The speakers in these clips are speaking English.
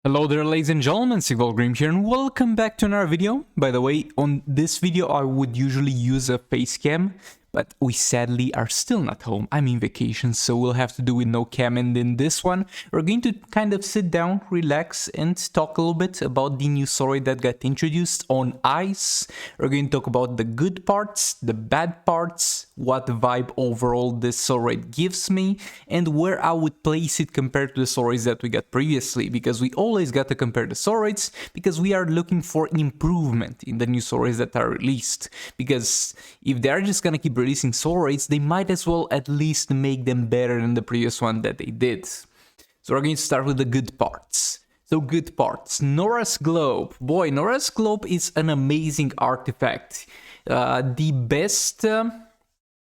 Hello there, ladies and gentlemen, Sigvalgrim here, and welcome back to another video. By the way, on this video I would usually use a face cam, but we sadly are still not home. I'm in vacation, so we'll have to do with no cam, and in this one we're going to kind of sit down, relax, and talk a little bit about the new story that got introduced on Ice. We're going to talk about the good parts, the bad parts, what vibe overall this story gives me, and where I would place it compared to the stories that we got previously, because we always got to compare the stories, because we are looking for improvement in the new stories that are released. Because if they're just gonna keep releasing stories, they might as well at least make them better than the previous one that they did. So we're going to start with the good parts. So good parts. Nora's Globe. Boy, Nora's Globe is an amazing artifact.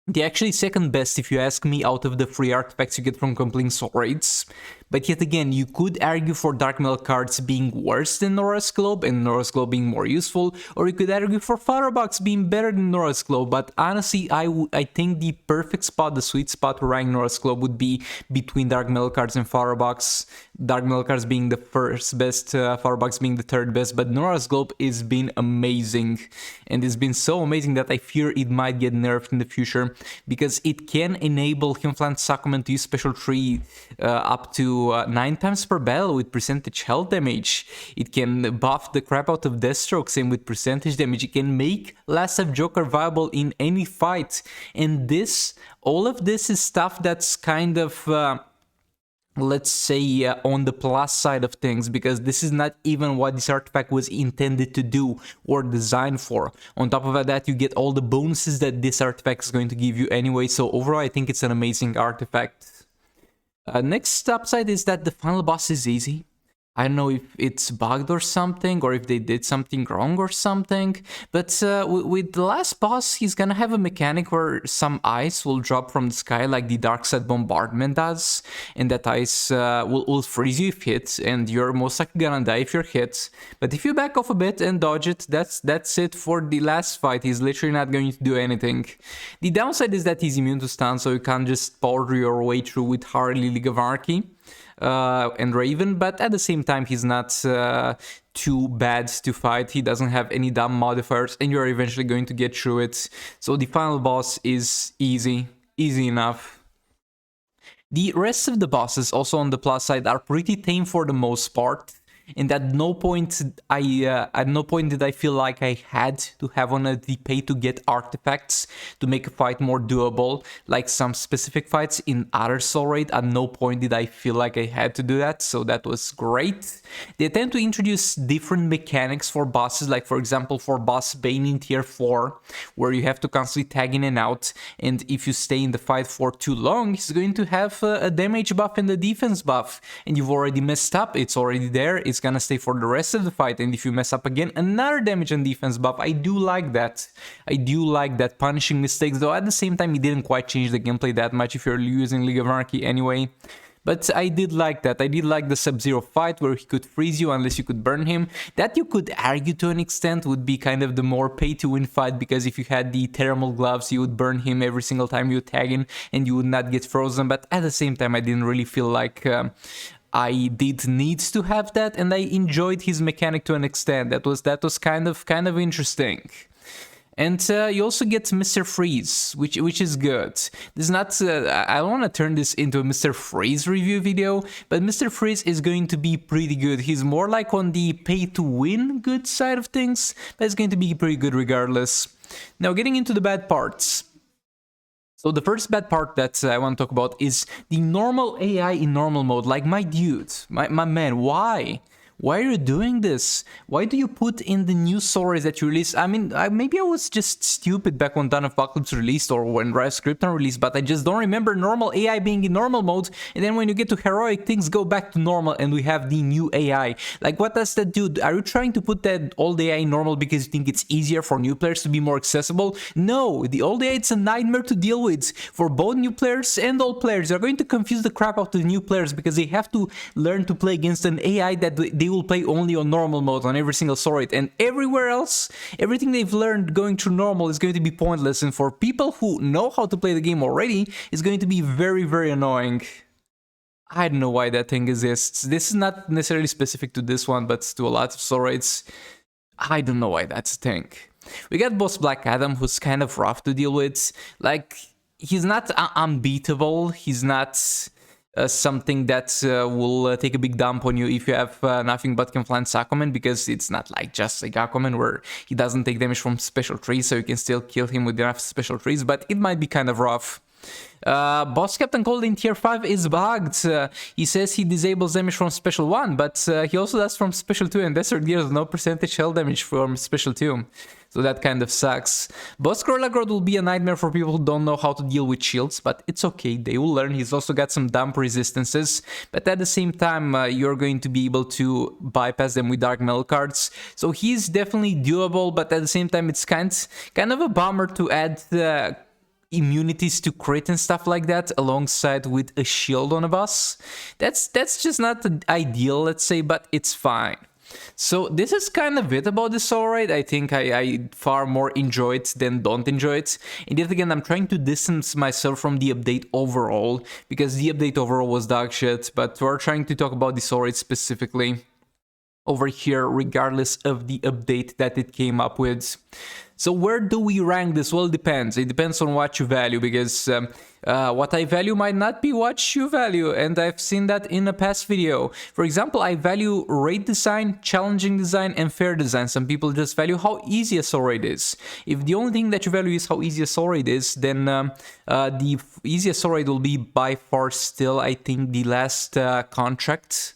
The actually second best, if you ask me, out of the free artifacts you get from completing soul raids. But yet again, you could argue for Dark Metal cards being worse than Nora's Globe and Nora's Globe being more useful, or you could argue for Firebox being better than Nora's Globe. But honestly, I think the perfect spot, the sweet spot for rank Nora's Globe would be between Dark Metal cards and Firebox. Dark Metal cards being the first best, Firebox being the third best, but Nora's Globe has been amazing, and it's been so amazing that I fear it might get nerfed in the future, because it can enable Himflant Sakuman to use Special 3 up to 9 times per battle with percentage health damage. It can buff the crap out of Deathstroke, same with percentage damage. It can make Last of Joker viable in any fight, and all of this is stuff that's kind of let's say on the plus side of things, because this is not even what this artifact was intended to do or designed for. On top of that, you get all the bonuses that this artifact is going to give you anyway, so overall I think it's an amazing artifact. Next upside is that the final boss is easy. I don't know if it's bugged or something, or if they did something wrong or something, but with the last boss, he's gonna have a mechanic where some ice will drop from the sky like the Dark Side Bombardment does, and that ice will freeze you if hit, and you're most likely gonna die if you're hit. But if you back off a bit and dodge it, that's it for the last fight. He's literally not going to do anything. The downside is that he's immune to stun, so you can't just power your way through with Harley League of Anarchy and Raven, but at the same time he's not too bad to fight. He doesn't have any dumb modifiers, and you're eventually going to get through it. So the final boss is easy enough. The rest of the bosses, also on the plus side, are pretty tame for the most part, and at no point did I feel like I had to have one of the pay to get artifacts to make a fight more doable. Like some specific fights in other soul raid, at no point did I feel like I had to do that, so that was great. They attempt to introduce different mechanics for bosses, like for example for boss Bane in tier 4, where you have to constantly tag in and out, and if you stay in the fight for too long, he's going to have a damage buff and a defense buff, and you've already messed up, it's already there, it's gonna stay for the rest of the fight, and if you mess up again, another damage and defense buff. I do like that. I do like that, punishing mistakes, though at the same time it didn't quite change the gameplay that much if you're using League of Anarchy anyway. But I did like that. I did like the Sub-Zero fight where he could freeze you unless you could burn him. That you could argue to an extent would be kind of the more pay-to-win fight, because if you had the thermal gloves, you would burn him every single time you tag in and you would not get frozen. But at the same time, I didn't really feel like I did need to have that, and I enjoyed his mechanic to an extent. That was kind of interesting. And you also get Mr. Freeze, which is good. This is not, I don't want to turn this into a Mr. Freeze review video, but Mr. Freeze is going to be pretty good. He's more like on the pay-to-win good side of things, but it's going to be pretty good regardless. Now, getting into the bad parts. So the first bad part that I want to talk about is the normal AI in normal mode. Like, my dude, my man, why? Why are you doing this? Why do you put in the new stories that you release? I mean, maybe I was just stupid back when Dawn of Apocalypse released or when Rise of Krypton released, but I just don't remember normal AI being in normal mode, and then when you get to heroic, things go back to normal and we have the new AI. Like, what does that do? Are you trying to put that old AI in normal because you think it's easier for new players to be more accessible? No, the old AI, it's a nightmare to deal with for both new players and old players. They're going to confuse the crap out of the new players because they have to learn to play against an AI that they will play only on normal mode on every single story, and everywhere else, everything they've learned going through normal is going to be pointless, and for people who know how to play the game already, it's going to be very, very annoying. I don't know why that thing exists. This is not necessarily specific to this one, but to a lot of soul raids. I don't know why that's a thing. We got Boss Black Adam, who's kind of rough to deal with. Like, he's not unbeatable. He's not something that will take a big dump on you if you have nothing but Confluence Aquaman, because it's not like just like Aquaman where he doesn't take damage from special trees, so you can still kill him with enough special trees, but it might be kind of rough. Boss Captain Cold in tier 5 is bugged. He says he disables damage from special 1, but he also does from special 2, and Desert deals no percentage hell damage from special 2. So that kind of sucks. Boss Gorlagrod will be a nightmare for people who don't know how to deal with shields, but it's okay, they will learn. He's also got some dump resistances, but at the same time, you're going to be able to bypass them with Dark Metal cards. So he's definitely doable, but at the same time, it's kind of a bummer to add immunities to crit and stuff like that alongside with a shield on a boss. That's just not ideal, let's say, but it's fine. So this is kind of it about the soul raid. I think I far more enjoy it than don't enjoy it. And yet again, I'm trying to distance myself from the update overall, because the update overall was dog shit, but we're trying to talk about the soul raid specifically over here, regardless of the update that it came up with. So where do we rank this? Well, it depends. It depends on what you value, because what I value might not be what you value, and I've seen that in a past video. For example, I value raid design, challenging design, and fair design. Some people just value how easy a soul raid is. If the only thing that you value is how easy a soul raid is, then the easiest soul raid will be by far still, I think, the last contract.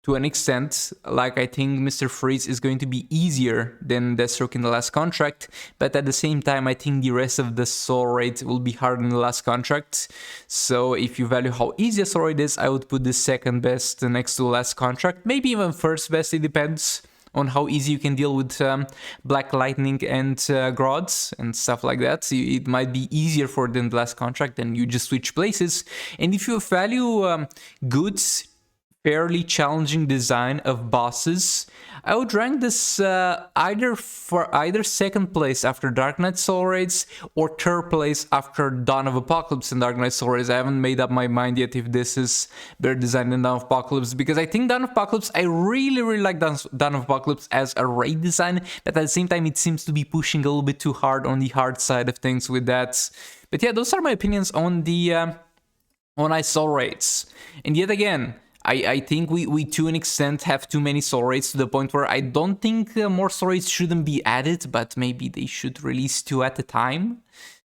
To an extent, like I think Mr. Freeze is going to be easier than Deathstroke in the last contract, but at the same time I think the rest of the soul raid will be harder than the last contract. So if you value how easy a soul raid is, I would put the second best next to the last contract, maybe even first best, it depends on how easy you can deal with Black Lightning and Grods and stuff like that. So it might be easier for than the last contract, and you just switch places. And if you value goods, fairly challenging design of bosses, I would rank this either second place after Dark Knight Soul Raids or third place after Dawn of Apocalypse and Dark Knight Soul Raids. I haven't made up my mind yet if this is better design than Dawn of Apocalypse, because I think Dawn of Apocalypse, I really like Dawn of Apocalypse as a raid design, but at the same time it seems to be pushing a little bit too hard on the hard side of things with that. But yeah, those are my opinions on the on Soul Raids. And yet again, I think we to an extent have too many soul raids to the point where I don't think more soul raids shouldn't be added, but maybe they should release 2 at a time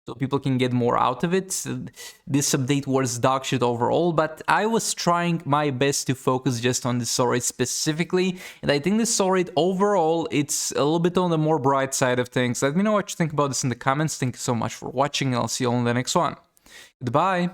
so people can get more out of it. This update was dog shit overall, but I was trying my best to focus just on the soul raid specifically, and I think the soul raid overall, it's a little bit on the more bright side of things. Let me know what you think about this in the comments. Thank you so much for watching, and I'll see you all in the next one. Goodbye!